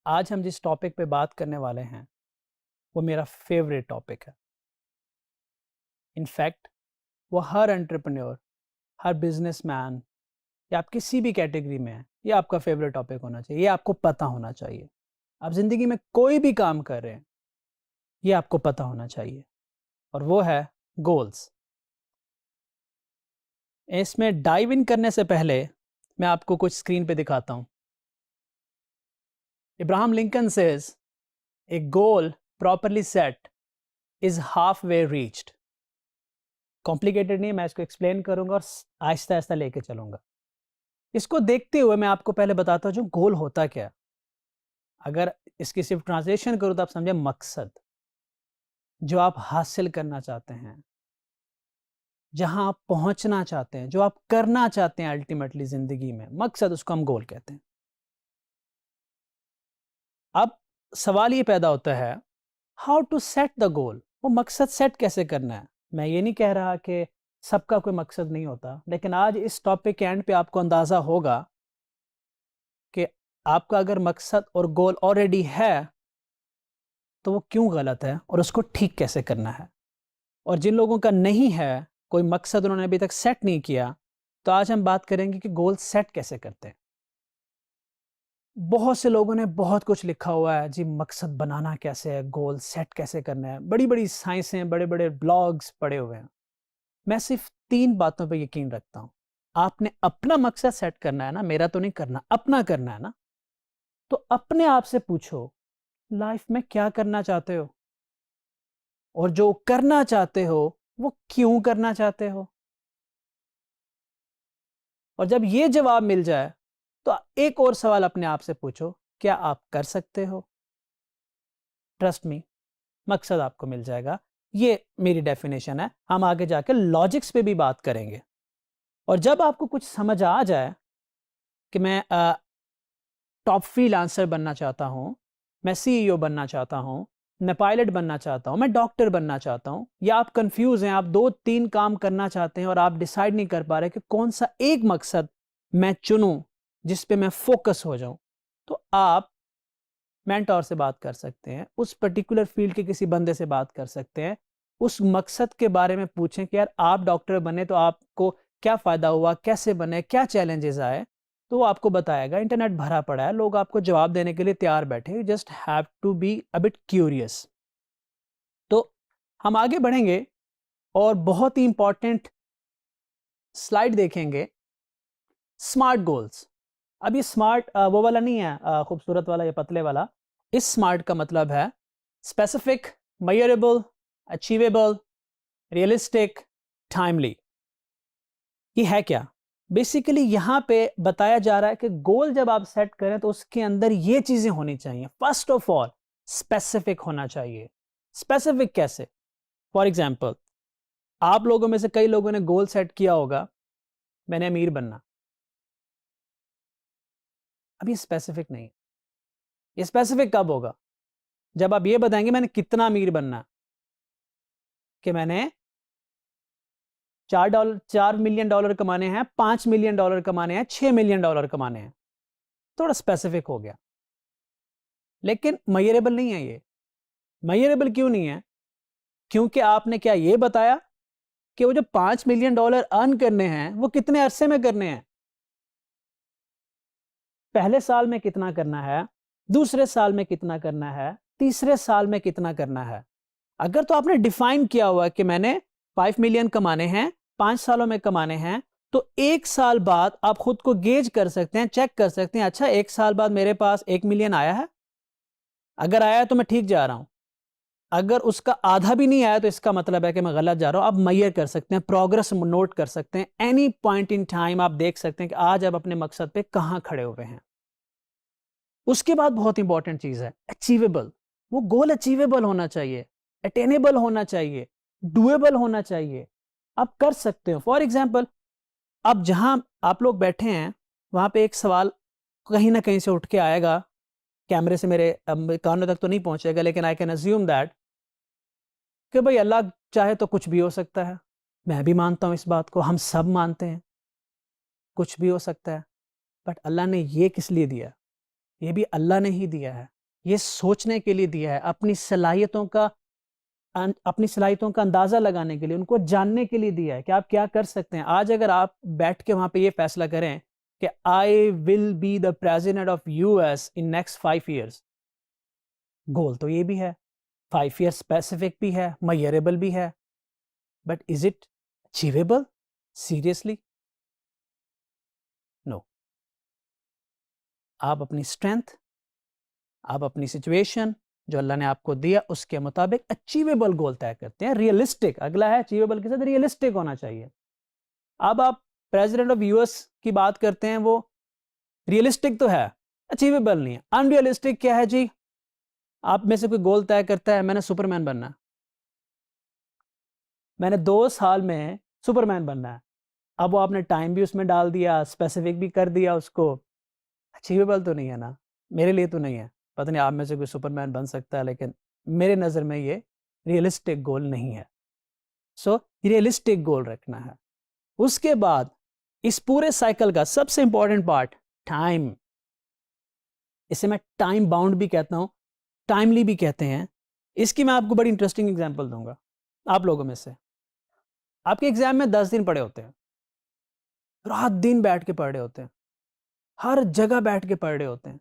आज हम जिस टॉपिक पे बात करने वाले हैं वो मेरा फेवरेट टॉपिक है। इनफैक्ट वो हर एंटरप्रेन्योर, हर बिजनेसमैन या आप किसी भी कैटेगरी में हैं, ये आपका फेवरेट टॉपिक होना चाहिए। ये आपको पता होना चाहिए। आप ज़िंदगी में कोई भी काम कर रहे हैं, ये आपको पता होना चाहिए, और वो है गोल्स। इसमें डाइव इन करने से पहले मैं आपको कुछ स्क्रीन पे दिखाता हूँ। Abraham Lincoln says, A goal properly set is half way reached. Complicated नहीं है, मैं इसको एक्सप्लेन करूंगा और आहिस्ता आहिस्ता लेके चलूंगा। इसको देखते हुए मैं आपको पहले बताता हूँ जो गोल होता क्या है। अगर इसकी सिर्फ ट्रांसलेशन करूँ तो आप समझे मकसद, जो आप हासिल करना चाहते हैं, जहां आप पहुंचना चाहते हैं, जो आप करना चाहते हैं अल्टीमेटली जिंदगी में, मकसद, उसको हम गोल कहते हैं। अब सवाल ये पैदा होता है, how to set the goal. वो मकसद सेट कैसे करना है। मैं ये नहीं कह रहा कि सबका कोई मकसद नहीं होता, लेकिन आज इस टॉपिक के एंड पे आपको अंदाजा होगा कि आपका अगर मकसद और गोल ऑलरेडी है तो वो क्यों गलत है और उसको ठीक कैसे करना है। और जिन लोगों का नहीं है, कोई मकसद उन्होंने अभी तक सेट नहीं किया, तो आज हम बात करेंगे कि गोल सेट कैसे करते हैं। बहुत से लोगों ने बहुत कुछ लिखा हुआ है जी, मकसद बनाना कैसे है, गोल सेट कैसे करना है, बड़ी बड़ी साइंसें, बड़े बड़े ब्लॉग्स पढ़े हुए हैं। मैं सिर्फ 3 बातों पे यकीन रखता हूं। आपने अपना मकसद सेट करना है ना, मेरा तो नहीं करना, अपना करना है ना। तो अपने आप से पूछो, लाइफ में क्या करना चाहते हो, और जो करना चाहते हो वो क्यों करना चाहते हो। और जब ये जवाब मिल जाए तो एक और सवाल अपने आप से पूछो, क्या आप कर सकते हो। ट्रस्ट मी, मकसद आपको मिल जाएगा। ये मेरी डेफिनेशन है। हम आगे जाकर लॉजिक्स पे भी बात करेंगे। और जब आपको कुछ समझ आ जाए कि मैं टॉप फ्रीलांसर बनना चाहता हूँ, मैं सीईओ बनना चाहता हूँ, मैं पायलट बनना चाहता हूँ, मैं डॉक्टर बनना चाहता हूँ, या आप कंफ्यूज हैं, आप 2-3 काम करना चाहते हैं और आप डिसाइड नहीं कर पा रहे कि कौन सा एक मकसद मैं चुनूं जिस पे मैं फोकस हो जाऊं, तो आप मेंटोर से बात कर सकते हैं, उस पर्टिकुलर फील्ड के किसी बंदे से बात कर सकते हैं, उस मकसद के बारे में पूछें कि यार आप डॉक्टर बने तो आपको क्या फ़ायदा हुआ, कैसे बने, क्या चैलेंजेस आए। तो वो आपको बताएगा। इंटरनेट भरा पड़ा है, लोग आपको जवाब देने के लिए तैयार बैठे। You just have to be a bit curious. तो हम आगे बढ़ेंगे और बहुत ही इंपॉर्टेंट स्लाइड देखेंगे, स्मार्ट गोल्स। अब ये स्मार्ट वो वाला नहीं है, खूबसूरत वाला या पतले वाला। इस स्मार्ट का मतलब है specific, measurable, achievable, realistic, timely. ये है क्या। बेसिकली यहां पे बताया जा रहा है कि गोल जब आप सेट करें तो उसके अंदर ये चीजें होनी चाहिए। फर्स्ट ऑफ ऑल स्पेसिफिक होना चाहिए। स्पेसिफिक कैसे। फॉर एग्जाम्पल, आप लोगों में से कई लोगों ने गोल सेट किया होगा, मैंने अमीर बनना। अब ये स्पेसिफिक नहीं है। ये स्पेसिफिक कब होगा, जब आप ये बताएंगे मैंने कितना अमीर बनना है, कि मैंने $4 मिलियन कमाने हैं, $5 मिलियन कमाने हैं, $6 मिलियन कमाने हैं। थोड़ा स्पेसिफिक हो गया, लेकिन मेजरेबल नहीं है ये। मेजरेबल क्यों नहीं है, क्योंकि आपने क्या ये बताया कि वो जो $5 मिलियन अर्न करने हैं वो कितने अरसे में करने हैं। पहले साल में कितना करना है, दूसरे साल में कितना करना है, तीसरे साल में कितना करना है। अगर तो आपने डिफाइन किया हुआ कि मैंने 5 मिलियन कमाने हैं, 5 सालों में कमाने हैं, तो 1 साल बाद आप खुद को गेज कर सकते हैं, चेक कर सकते हैं, अच्छा 1 साल बाद मेरे पास 1 मिलियन आया है। अगर आया है तो मैं ठीक जा रहा हूं। अगर उसका आधा भी नहीं आया तो इसका मतलब है कि मैं गलत जा रहा हूं। आप मेजर कर सकते हैं, प्रोग्रेस नोट कर सकते हैं। एनी पॉइंट इन टाइम आप देख सकते हैं कि आज आप अपने मकसद पे कहां खड़े हुए हैं। उसके बाद बहुत इंपॉर्टेंट चीज है अचीवेबल। वो गोल अचीवेबल होना चाहिए, अटेनेबल होना चाहिए, डुएबल होना चाहिए। आप कर सकते हो। फॉर एग्जाम्पल, अब जहां आप लोग बैठे हैं वहां पे एक सवाल कहीं ना कहीं से उठ के आएगा, कैमरे से मेरे कानों तक तो नहीं पहुंचेगा, लेकिन आई कैन अज्यूम दैट कि भाई अल्लाह चाहे तो कुछ भी हो सकता है। मैं भी मानता हूं इस बात को, हम सब मानते हैं कुछ भी हो सकता है। बट अल्लाह ने ये किस लिए दिया, ये भी अल्लाह ने ही दिया है। ये सोचने के लिए दिया है, अपनी सलाहियतों का अंदाजा लगाने के लिए, उनको जानने के लिए दिया है कि आप क्या कर सकते हैं। आज अगर आप बैठ के वहां पे ये फैसला करें कि I will be the president of US in next 5 years, goal तो ये भी है, 5 ईयर स्पेसिफिक भी है, मेजरेबल भी है, but is it achievable seriously? No. आप अपनी स्ट्रेंथ, आप अपनी सिचुएशन जो अल्लाह ने आपको दिया उसके मुताबिक अचीवेबल गोल तय करते हैं, रियलिस्टिक। अगला है अचीवेबल के साथ रियलिस्टिक होना चाहिए। अब आप प्रेसिडेंट ऑफ यूएस की बात करते हैं, वो रियलिस्टिक तो है, अचीवेबल नहीं है। अनरियलिस्टिक क्या है जी? आप में से कोई गोल तय करता है मैंने सुपरमैन बनना है, मैंने 2 साल में सुपरमैन बनना है। अब वो आपने टाइम भी उसमें डाल दिया, स्पेसिफिक भी कर दिया उसको, अचीवेबल तो नहीं है ना, मेरे लिए तो नहीं है। पता नहीं आप में से कोई सुपरमैन बन सकता है, लेकिन मेरे नज़र में ये रियलिस्टिक गोल नहीं है। सो रियलिस्टिक गोल रखना है। उसके बाद इस पूरे साइकिल का सबसे इंपॉर्टेंट पार्ट टाइम। इसे मैं टाइम बाउंड भी कहता हूँ, टाइमली भी कहते हैं। इसकी मैं आपको बड़ी इंटरेस्टिंग एग्जांपल दूंगा। आप लोगों में से आपके एग्जाम में 10 दिन पड़े होते हैं, रात दिन बैठ के पढ़ रहे होते हैं, हर जगह बैठ के पढ़ रहे होते हैं,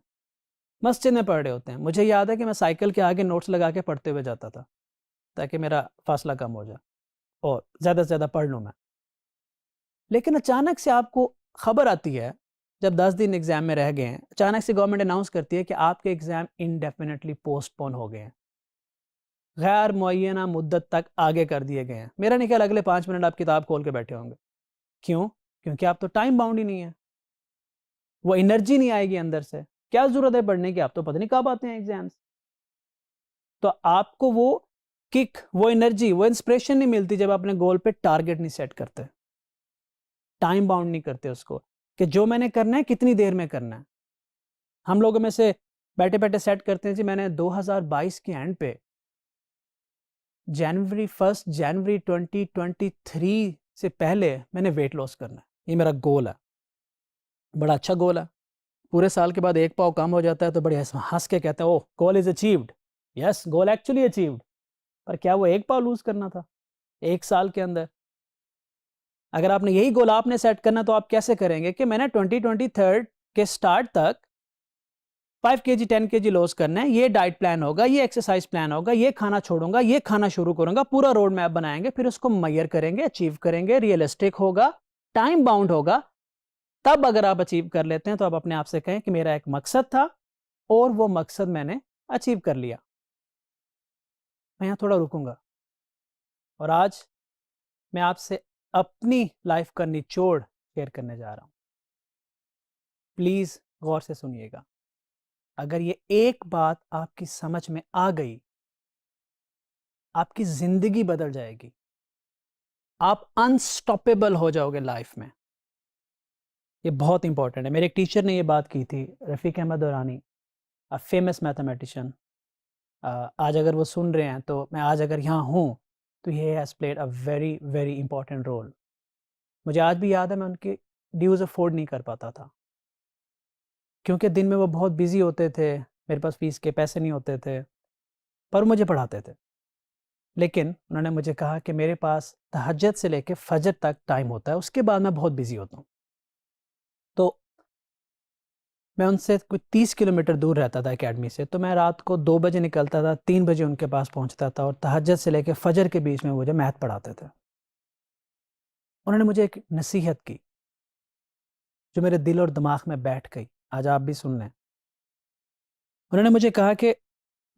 मस्जिद में पढ़ रहे होते हैं। मुझे याद है कि मैं साइकिल के आगे नोट्स लगा के पढ़ते हुए जाता था ताकि मेरा फासला कम हो जाए और ज़्यादा से ज़्यादा पढ़ लूँ मैं। लेकिन अचानक से आपको खबर आती है, जब 10 दिन एग्ज़ाम में रह गए हैं, अचानक से गवर्नमेंट अनाउंस करती है कि आपके एग्ज़ाम इंडेफिनेटली पोस्टपोन हो गए हैं, गैर मुअय्यना मुद्दत तक आगे कर दिए गए हैं। मेरा नहीं ख्याल अगले 5 मिनट आप किताब खोल के बैठे होंगे। क्यों? क्योंकि आप तो टाइम बाउंड ही नहीं है, वो एनर्जी नहीं आएगी अंदर से। क्या ज़रूरत है पढ़ने की, आप तो पता नहीं कब आते हैं एग्ज़ाम्स। तो आपको वो किक, वो एनर्जी, वो इंस्पिरेशन नहीं मिलती जब अपने गोल पे टारगेट नहीं सेट करते, टाइम बाउंड नहीं करते उसको, कि जो मैंने करना है कितनी देर में करना है। हम लोगों में से बैठे बैठे सेट करते हैं जी मैंने 2022 के एंड पे जनवरी 2023 से पहले मैंने वेट लॉस करना है, ये मेरा गोल है। बड़ा अच्छा गोल है। पूरे साल के बाद 1 पाव कम हो जाता है तो बड़े हंस के कहते हैं oh goal is achieved. Yes, goal actually achieved. पर क्या वो 1 पाव लूज करना था 1 साल के अंदर? अगर आपने यही गोल आपने सेट करना तो आप कैसे करेंगे कि मैंने 2023 के स्टार्ट तक 5 kg 10 kg लॉस करना है, ये डाइट प्लान होगा, ये एक्सरसाइज प्लान होगा, ये खाना छोड़ूंगा, ये खाना शुरू करूंगा, पूरा रोड मैप बनाएंगे, फिर उसको मेजर करेंगे, अचीव करेंगे, रियलिस्टिक होगा, टाइम बाउंड होगा। तब अगर आप अचीव कर लेते हैं तो आप अपने आप से कहें कि मेरा एक मकसद था और वो मकसद मैंने अचीव कर लिया। मैं यहाँ थोड़ा रुकूंगा और आज मैं आपसे अपनी लाइफ का निचोड़ शेयर करने जा रहा हूँ। प्लीज़ गौर से सुनिएगा। अगर ये एक बात आपकी समझ में आ गई, आपकी ज़िंदगी बदल जाएगी, आप अनस्टॉपेबल हो जाओगे लाइफ में। ये बहुत इंपॉर्टेंट है। मेरे एक टीचर ने ये बात की थी, Rafiq Ahmad Durani, a famous mathematician. आज अगर वो सुन रहे हैं तो मैं आज अगर यहाँ हूँ तो he has played a very very important role. मुझे आज भी याद है मैं उनकी ड्यूज़ अफोर्ड नहीं कर पाता था, क्योंकि दिन में वो बहुत बिज़ी होते थे, मेरे पास फ़ीस के पैसे नहीं होते थे, पर मुझे पढ़ाते थे। लेकिन उन्होंने मुझे कहा कि मेरे पास तहज्जुद से लेके फ़जर तक टाइम होता है, उसके बाद मैं बहुत बिज़ी होता हूँ। तो मैं उनसे कुछ 30 किलोमीटर दूर रहता था एकेडमी से, तो मैं रात को 2 बजे निकलता था, 3 बजे उनके पास पहुँचता था और तहज्जुद से लेके फ़जर के बीच में मुझे मैथ पढ़ाते थे। उन्होंने मुझे एक नसीहत की, जो मेरे दिल और दिमाग में बैठ गई, आज आप भी सुन लें। उन्होंने मुझे कहा कि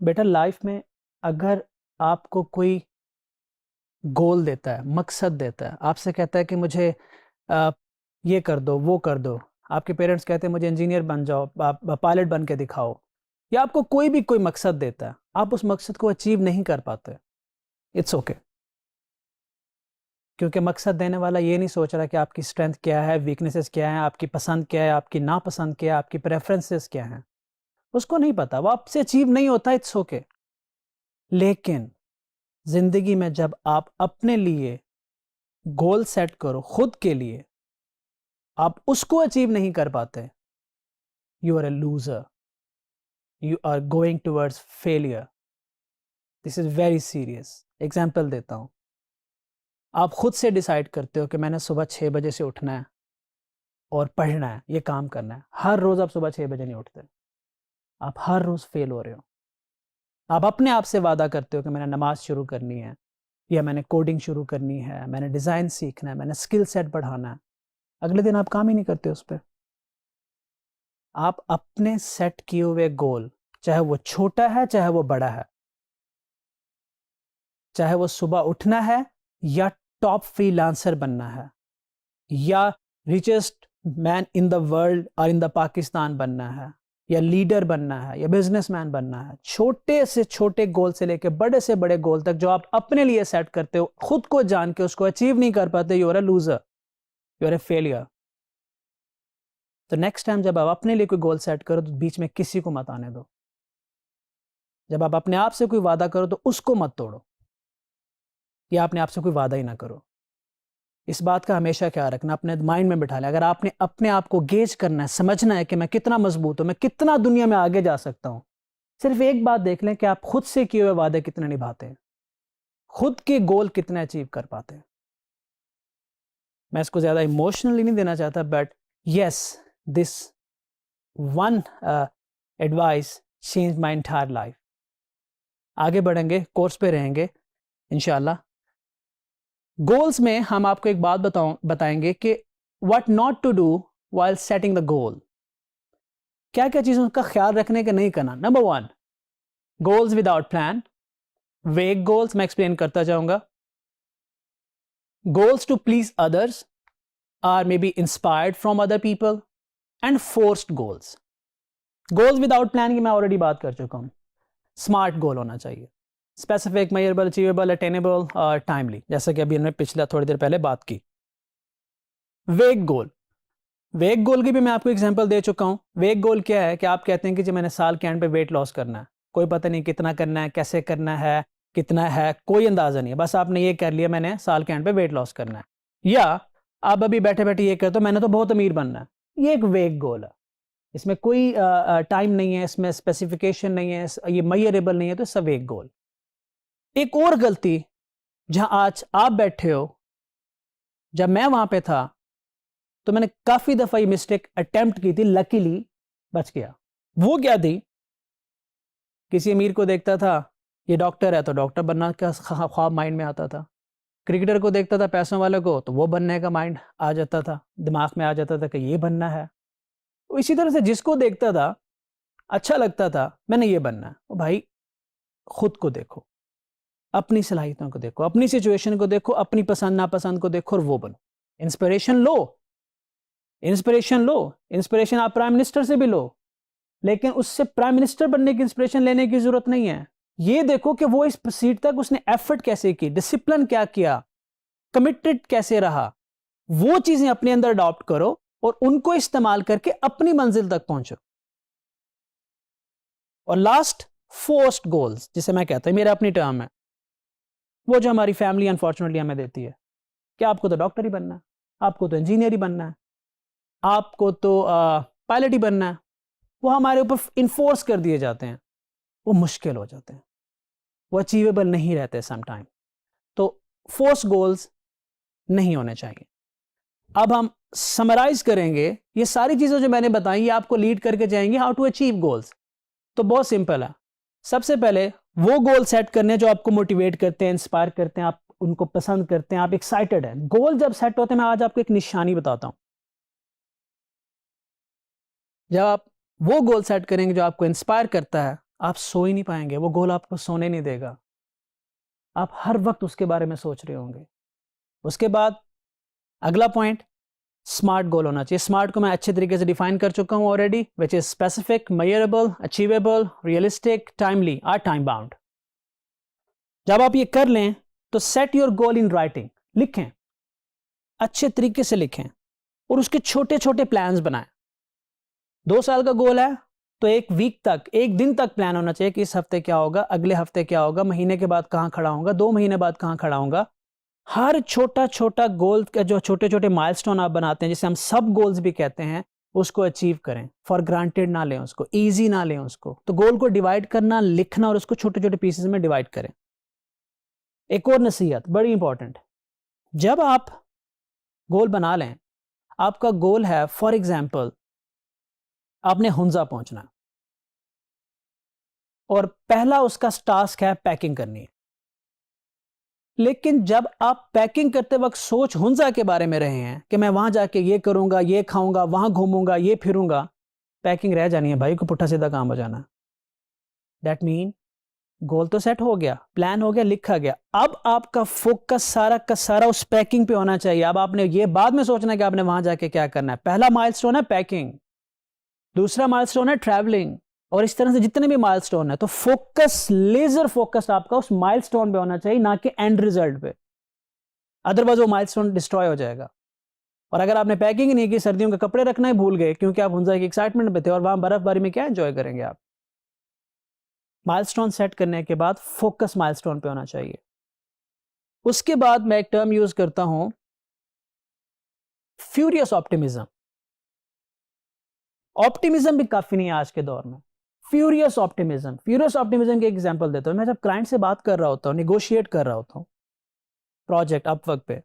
बेटा लाइफ में अगर आपको कोई गोल देता है, मकसद देता है, आपसे कहता है कि मुझे अ, ये कर दो, वो कर दो, आपके पेरेंट्स कहते हैं मुझे इंजीनियर बन जाओ, आप पायलट बन के दिखाओ, या आपको कोई भी कोई मकसद देता है, आप उस मकसद को अचीव नहीं कर पाते, इट्स ओके। क्योंकि मकसद देने वाला ये नहीं सोच रहा कि आपकी स्ट्रेंथ क्या है, वीकनेसेस क्या है, आपकी पसंद क्या है, आपकी नापसंद क्या है, आपकी प्रेफरेंसेस क्या हैं, उसको नहीं पता, वो आपसे अचीव नहीं होता, इट्स ओके। लेकिन जिंदगी में जब आप अपने लिए गोल सेट करो, खुद के लिए, आप उसको अचीव नहीं कर पाते, you are a loser, you are going towards failure. This is very serious. Example देता हूँ, आप खुद से डिसाइड करते हो कि मैंने सुबह 6 बजे से उठना है और पढ़ना है, ये काम करना है। हर रोज़ आप सुबह 6 बजे नहीं उठते, आप हर रोज़ फेल हो रहे हो। आप अपने आप से वादा करते हो कि मैंने नमाज शुरू करनी है, या मैंने कोडिंग शुरू करनी है, मैंने डिज़ाइन सीखना है, मैंने स्किल सेट बढ़ाना है। अगले दिन आप काम ही नहीं करते उस पर। आप अपने सेट किए हुए गोल, चाहे वो छोटा है चाहे वो बड़ा है, चाहे वो सुबह उठना है या टॉप फ्रीलांसर बनना है, या richest man in the world और इन द पाकिस्तान बनना है, या लीडर बनना है, या बिजनेसमैन बनना है, छोटे से छोटे गोल से लेकर बड़े से बड़े गोल तक जो आप अपने लिए सेट करते हो, खुद को जान के उसको अचीव नहीं कर पाते, you are a loser, you are a failure. तो नेक्स्ट टाइम जब आप अपने लिए कोई गोल सेट करो तो बीच में किसी को मत आने दो। जब आप अपने आप से कोई वादा करो तो उसको मत तोड़ो, या अपने आप से कोई वादा ही ना करो। इस बात का हमेशा ख्याल रखना, अपने माइंड में बिठा लें। अगर आपने अपने आप को गेज करना है, समझना है कि मैं कितना मजबूत हूं, मैं कितना दुनिया में आगे जा सकता हूं, सिर्फ एक बात देख लें कि आप खुद से किए हुए वादे कितने निभाते हैं, खुद के गोल कितने अचीव कर पाते हैं। मैं इसको ज्यादा इमोशनली नहीं देना चाहता, but yes, this one advice change my entire life. आगे बढ़ेंगे, कोर्स पे रहेंगे इंशाल्लाह। गोल्स में हम आपको एक बात बताएंगे कि what not to do while setting the goal. क्या क्या चीज़ों का ख्याल रखने का नहीं करना। Number 1, goals without plan, vague goals, मैं एक्सप्लेन करता जाऊंगा। Goals to please others are maybe inspired from other people, and forced goals. Goals without plan की मैं ऑलरेडी बात कर चुका हूं। स्मार्ट गोल होना चाहिए, स्पेसिफिक, मेजरेबल, अचीवेबल, अटेनेबल और टाइमली, जैसा कि अभी हमने पिछला थोड़ी देर पहले बात की। वेग गोल, वेग गोल की भी मैं आपको एग्जांपल दे चुका हूं। वेग गोल क्या है कि आप कहते हैं कि जी मैंने साल के एंड पे वेट लॉस करना है, कोई पता नहीं कितना करना है, कैसे करना है, कितना है, कोई अंदाजा नहीं है, बस आपने ये कर लिया मैंने साल के एंड पे वेट लॉस करना है। या आप अभी बैठे बैठे ये कहते हो मैंने तो बहुत अमीर बनना है। ये एक वेग गोल है, इसमें कोई टाइम नहीं है, इसमें स्पेसिफिकेशन नहीं है, ये मेजरेबल नहीं है, तो सब वेग गोल। एक और गलती जहां आज आप बैठे हो, जब मैं वहां पे था तो मैंने काफी दफा ये मिस्टेक अटेम्प्ट की थी, लकीली बच गया। वो क्या थी, किसी अमीर को देखता था ये डॉक्टर है तो डॉक्टर बनना का ख्वाब माइंड में आता था। क्रिकेटर को देखता था पैसों वाले को तो वो बनने का माइंड आ जाता था, दिमाग में आ जाता था कि ये बनना है। तो इसी तरह से जिसको देखता था अच्छा लगता था मैंने ये बनना है। तो भाई खुद को देखो, अपनी सलाहियतों को देखो, अपनी सिचुएशन को देखो, अपनी पसंद नापसंद को देखो और वो बनो। इंस्पिरेशन लो, इंस्पिरेशन लो, इंस्पिरेशन आप प्राइम मिनिस्टर से भी लो, लेकिन उससे प्राइम मिनिस्टर बनने की इंस्पिरेशन लेने की जरूरत नहीं है। ये देखो कि वो इस सीट तक उसने एफर्ट कैसे की, डिसिप्लिन क्या किया, कमिटेड कैसे रहा। वो चीजें अपने अंदर अडॉप्ट करो और उनको इस्तेमाल करके अपनी मंजिल तक पहुंचो। और लास्ट, फोर्स्ड गोल्स, जिसे मैं कहता हूं, मेरा अपनी टर्म है, वो जो हमारी फैमिली अनफॉर्चुनेटली हमें देती है कि आपको तो डॉक्टर ही बनना है, आपको तो इंजीनियर ही बनना है, आपको तो पायलट ही बनना है। वो हमारे ऊपर इन्फोर्स कर दिए जाते हैं, वो मुश्किल हो जाते हैं, वो अचीवेबल नहीं रहते समटाइम। तो फोर्स गोल्स नहीं होने चाहिए। अब हम समराइज करेंगे, ये सारी चीजें जो मैंने बताई ये आपको लीड करके जाएंगे हाउ टू अचीव गोल्स। तो बहुत सिंपल है, सबसे पहले वो गोल सेट करने जो आपको मोटिवेट करते हैं, इंस्पायर करते हैं, आप उनको पसंद करते हैं, आप एक्साइटेड हैं। गोल जब सेट होते हैं, मैं आज आपको एक निशानी बताता हूं। जब आप वो गोल सेट करेंगे जो आपको इंस्पायर करता है, आप सो ही नहीं पाएंगे, वो गोल आपको सोने नहीं देगा, आप हर वक्त उसके बारे में सोच रहे होंगे। उसके बाद अगला पॉइंट, स्मार्ट गोल होना चाहिए। स्मार्ट को मैं अच्छे तरीके से डिफाइन कर चुका हूं already, which is specific, measurable, achievable, realistic, timely और टाइम बाउंड। जब आप ये कर लें तो set your goal in writing, लिखें, अच्छे तरीके से लिखें और उसके छोटे छोटे प्लान्स बनाएं। 2 साल का गोल है तो 1 वीक तक, 1 दिन तक प्लान होना चाहिए कि इस हफ्ते क्या होगा, अगले हफ्ते क्या होगा, महीने के बाद कहां खड़ा होगा, 2 महीने बाद कहां खड़ा होगा। हर छोटा छोटा गोल का जो छोटे छोटे माइलस्टोन आप बनाते हैं, जिसे हम सब गोल्स भी कहते हैं, उसको अचीव करें, फॉर ग्रांटेड ना लें उसको, ईजी ना लें उसको। तो गोल को डिवाइड करना, लिखना और उसको छोटे छोटे पीसेस में डिवाइड करें। एक और नसीहत बड़ी इंपॉर्टेंट, जब आप गोल बना लें, आपका गोल है फॉर एग्जाम्पल आपने हुंजा पहुंचना और पहला उसका टास्क है पैकिंग करनी है। लेकिन जब आप पैकिंग करते वक्त सोच हुंजा के बारे में रहे हैं कि मैं वहां जाके ये करूंगा, ये खाऊंगा, वहां घूमूंगा, ये फिरूंगा, पैकिंग रह जानी है भाई, को पुट्ठा सीधा काम हो जाना। दैट मीन गोल तो सेट हो गया, प्लान हो गया, लिखा गया, अब आपका फोकस सारा का सारा उस पैकिंग पे होना चाहिए। अब आपने ये बाद में सोचना है कि आपने वहां जाके क्या करना है। पहला माइलस्टोन है पैकिंग, दूसरा माइलस्टोन है ट्रैवलिंग, और इस तरह से जितने भी माइलस्टोन है। तो फोकस, लेजर फोकस आपका उस माइलस्टोन पे होना चाहिए, ना कि एंड रिजल्ट पे। अदरवाइज वो माइलस्टोन डिस्ट्रॉय हो जाएगा। और अगर आपने पैकिंग नहीं की, सर्दियों के कपड़े रखना ही भूल गए क्योंकि आप हुंजा की एक्साइटमेंट में थे, और वहां बर्फबारी में क्या एंजॉय करेंगे आप। माइलस्टोन सेट करने के बाद फोकस माइलस्टोन पे होना चाहिए। उसके बाद मैं एक टर्म यूज करता हूं, फ्यूरियस ऑप्टिमिज्म। ऑप्टिमिज्म भी काफी नहीं है आज के दौर में, फ्यूरियस ऑप्टिमिज्म। फ्यूरियस ऑप्टिमिज्म की एग्जांपल देता हूं। मैं जब क्लाइंट से बात कर रहा होता हूं, निगोशिएट कर रहा होता हूं प्रोजेक्ट अपवर्क पे,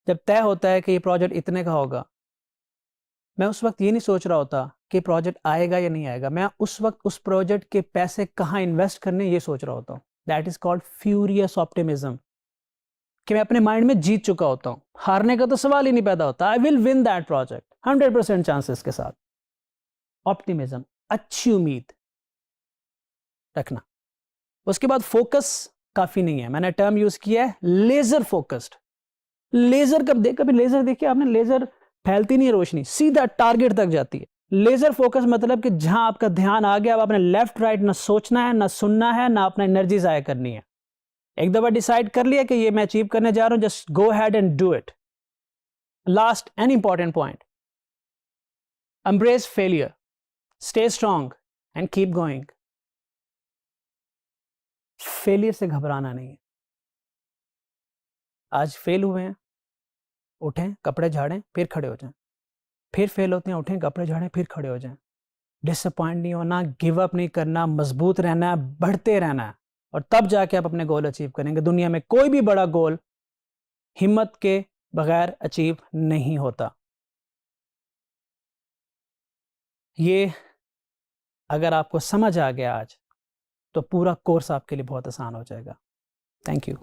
जब तय होता है कि ये प्रोजेक्ट इतने का होगा, मैं उस वक्त ये नहीं सोच रहा होता कि प्रोजेक्ट आएगा या नहीं आएगा। मैं उस वक्त उस प्रोजेक्ट के पैसे कहाँ इन्वेस्ट करने ये सोच रहा होता हूँ। That is called furious optimism, कि मैं अपने माइंड में जीत चुका होता हूँ, हारने का तो सवाल ही नहीं पैदा होता। I will win that project 100% chances के साथ। ऑप्टिमिज्म, अच्छी उम्मीद रखना। उसके बाद फोकस काफी नहीं है, मैंने टर्म यूज किया है लेजर फोकस्ड। लेजर कभी लेजर देखिए आपने, लेजर फैलती नहीं है रोशनी, सीधा टारगेट तक जाती है। लेजर फोकस मतलब कि जहां आपका ध्यान आ गया, अब आपने लेफ्ट राइट ना सोचना है, ना सुनना है, ना अपना एनर्जी जाया करनी है। एक दफा डिसाइड कर लिया कि ये मैं अचीव करने जा रहा हूं, just go had and do it. Last and important point, embrace failure, stay strong and keep going. Failure से घबराना नहीं है। आज फेल हुए हैं, उठें, कपड़े झाड़ें, फिर खड़े हो जाएं। फिर फेल होते हैं, उठें, कपड़े झाड़ें, फिर खड़े हो जाएं। डिसअपॉइंट नहीं होना, गिव अप नहीं करना, मजबूत रहना है, बढ़ते रहना है, और तब जाके आप अपने गोल अचीव करेंगे। दुनिया में कोई भी बड़ा गोल हिम्मत के बगैर अचीव नहीं होता। ये अगर आपको समझ आ गया आज, तो पूरा कोर्स आपके लिए बहुत आसान हो जाएगा। Thank you.